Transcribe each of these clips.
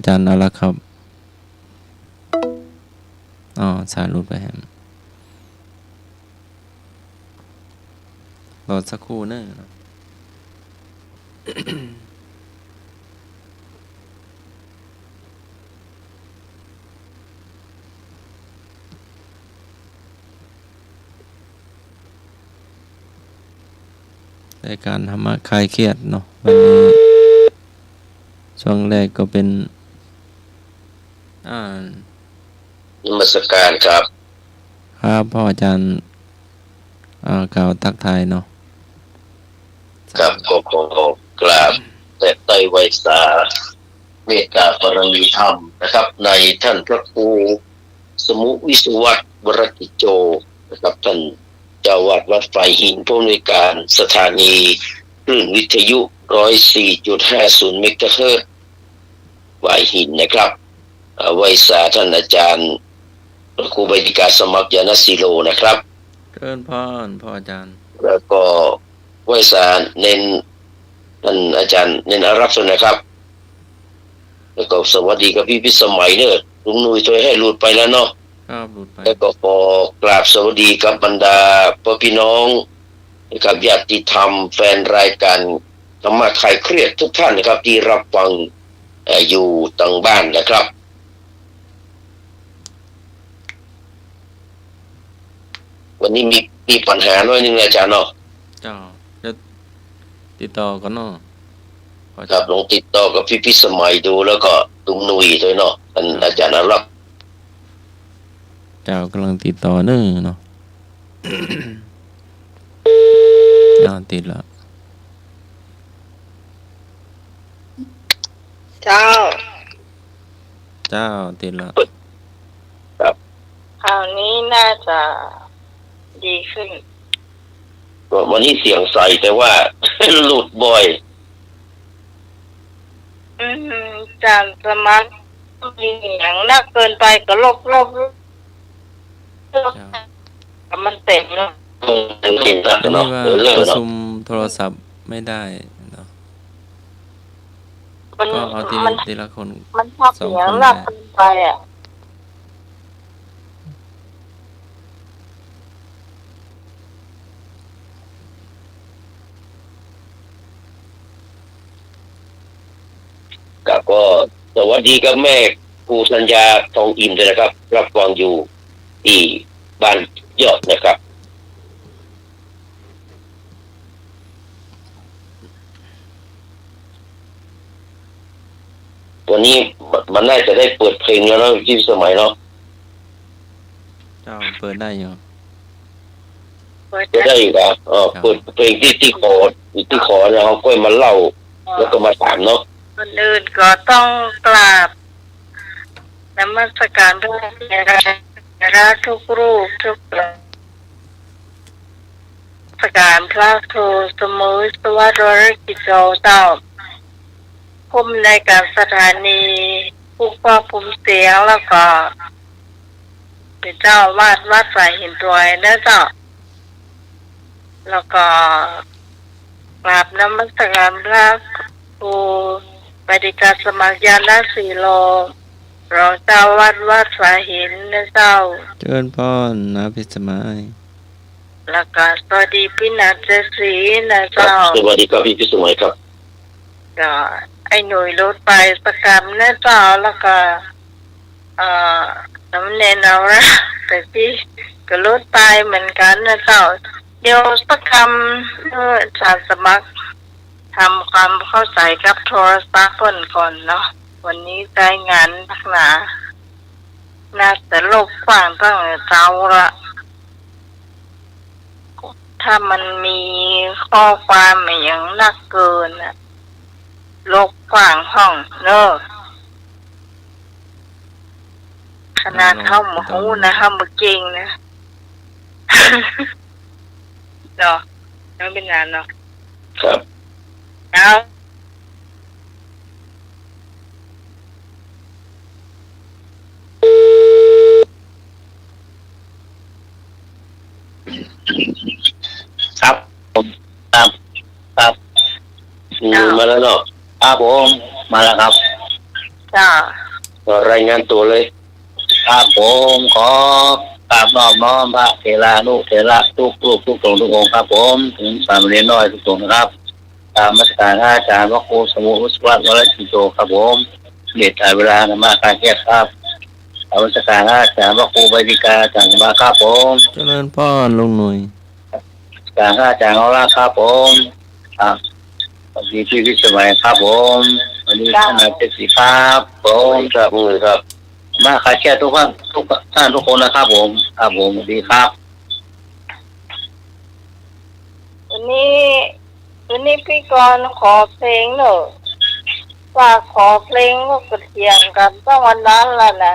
อาจารย์เอาละครับอ๋อสายรุดไปแฮมรอสักครู่เนอะรายการธรรมะคลายเครียดเนาะวันนี้ช่วงแรกก็เป็นนมัสการครับครับพ่ออาจารย์กล่าวทักทายเนาะครับขอกราบแต่ไตรไวสาเมตตาปรมีธรรมนะครับในท่านพระครูสมุวิสุวัตรวรกิจโจนะครับท่านเจ้าวาดวัดไฟหินผู้อำนวยการสถานีคลื่นวิทยุ 104.50 เมกะเฮิรตซ์ไฟหินนะครับไวสาท่านอาจารย์พระครูใบดิกาสมัครยานศิโลนะครับเชิญพรพ่ออาจารย์แล้วก็ไวสาเน้นท่านอาจารย์เน้นอารักษ์นะครับแล้วก็สวัสดีกับพี่พิสมัยเนอะลุงนุ้ยช่วยให้หลุดไปแล้วเนาะครับหลุดไปแล้วก็ขอกราบสวัสดีกับบรรดาพ่อพี่น้องนะครับญาติธรรมแฟนรายการธรรมะคลายเครียดทุกท่านนะครับที่รับฟังอยู่ต่างบ้านนะครับวันนี้มีปัญหาน้อยนึงอาจารย์เนาะเจ้าจะติดต่อกันเนาะครับลองติดต่อกับพี่พิสมัยดูแล้วก็ลุงนุ้ยด้วยเนาะท่านอาจารย์อารักษ์เจ้ากำลังติดต่อเนาะติดแล้วเจ้าติดแล้วครับคราวนี้น่าจะดีขึ้นวันนี้เสียงใสแต่ว่า หลุดบ่อยจานสมัครมีอย่างนักเกินไปก็ลบมันเต็มแล้วตอนนี้ว่าประชุมโทรศัพท์ไม่ได้เนาะก็เอาทีละคนมันชอบเสียงนักเกินไปก็สวัสดีกับแม่ครูสัญญาทองอิ่มเลยนะครับรับฟังอยู่ที่บ้านยอดนะครับวันนี้มันน่าจะได้เปิดเพลงแล้วนะที่สมัยเนาะเปิดได้อยู่จะได้ครับเปิดเพลงที่ขอแล้วเขาค่อยมาเล่าแล้วก็มาถามเนาะคนอื่นก็ต้องกราบนมัสการพระทุกรูปทุกสการพระครูสมุยสวัสดิ์วรกิจโจเจ้าผู้ในการสถานีผู้ควบคุมเสียงแล้วก็เป็นเจ้าวาดวัดสายหินตัวนะเจ้าแล้วก็กราบนมัสการพระครูปฏิกาสมัครยานศิโลรองเจ้าวัดสายหินนะเจ้าเชิญพรนะพิสมัยแล้วก็สวัสดีพี่นัทเจสีนะเจ้าสวัสดีครับพี่พิสมัยครับก็ไอ้หน่วยรถไปประกรรมนะเจ้าแล้วก็น้ำเนนเอาละแต่พี่ก็รถไปเหมือนกันนะเจ้าเดี๋ยวประกรรมสารสมัครทำความเข้าใจกับโทรศัพท์ก่อนเนาะวันนี้ได้งานนักหนาน่าจะโลกกว้างตั้งแต่เช้าละถ้ามันมีข้อความอย่างนักเกินอะโลกกว้างห้องเนอะขนาดเข้ามาหูนะเข้ามาเก่งนะเนาะแล้วเป็นงานเนาะครับแล้วครับผมครับมาแล้วเนาะครับผมมาแล้วครับ จ้าร ายงานตัวเลย ครับผมขอกราบนอบน้อมพระเถรานุเถระทุกรูปทุกตนทุกองค์ครับผมถึงสามเณรน้อยทุกตนนะครับตามมาตรการอาจารย์พระครูสมุทรวิศวัตวรจิโตครับผมเดชถ่ายเวลานมาการแก้ครับตามมาตรการอาจารย์พระครูใบดิกาจังมาครับผม เจริญพรลุงหน่วย การอาจารย์เอาละครับผมครับสวัสดีพี่พิสมัยครับผมวันนี้ท่านนายเจสีครับผ โอ้ ม ยครับมือครับ มาคาแก้ทุกท่านทุกคนนะครับผมครับผมสวัสดีครับ วันนี้พี่กรณ์ขอเพลงหน่อยว่าขอเพลงก็กระเทียงกันตั้งวันนั้นแล้วนะ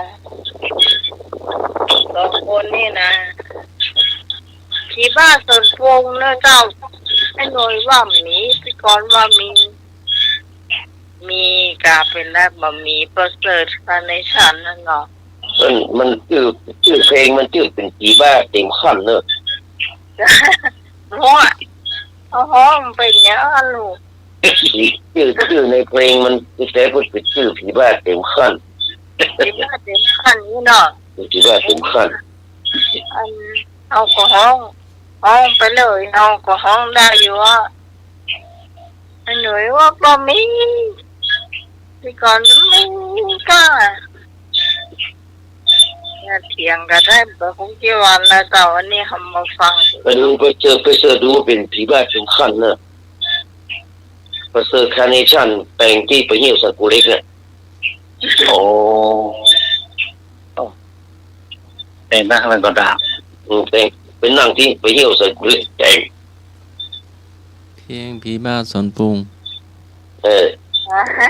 สองคนนี่นะที่บ้านสวนพงนะเจ้าไอ้หน่วยว่าหมีพี่กรณ์ว่ามีกาเป็นได้บะหมี่ประเสริฐคาในฉันนั่นเนาะ มันชื่อเพลงมันชื่อเป็นผีบ้าเต็มขั้นเนอะ เพราะเอาห้องเป็นเนี้ยลูก ชื่อในเพลงมันแต่พูดเป็นชื่อผีบ้าเต็มขั้น ที่บ้านเต็มขั้นนี่เนาะ ผีบ้าเต็มขั้น อันเอาก็ห้องไปเลยเอาก็ห้องได้อยู่ว่าไอ้หน่วยว่าบ่มีพี่ก่อนไม่กล้าเนี่ยเถียงกันได้แบบคงกี่วันแล้วแต่วันนี้ทำมาฟัง ไปดูไปเจอดูเป็นผีบ้าเต็มขั้นเนอะประเสริฐคาร์เนชั่นแปลงที่ไปเหี่ยวสักกูเล็กเนี่ย โอ้แต่งหน้ามันก็ดาบ แต่งเป็นนั่งที่ไปเหี่ยวสักกูเล็กแต่ง เพียงผีบ้าสวนปรุง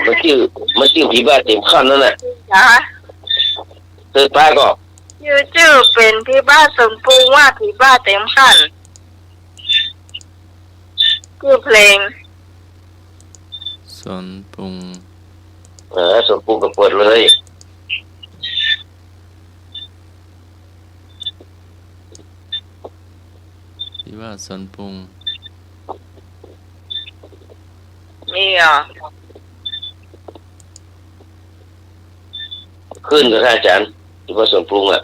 มันชื่อผีบ้าเต็มขั้นนั่นแหละ จ้า เธอป้าก็ ชื่อเป็นที่บ้านสมปรุงว่าที่บ้านเต็มขั้นชื่อเพลง สวนปรุง สมปูกับเปิดเลย ผีบ้าสวนปรุง นี่อ่ะ ขึ้นกับอาจารย์ที่ว่าสมปรุงอ่ะ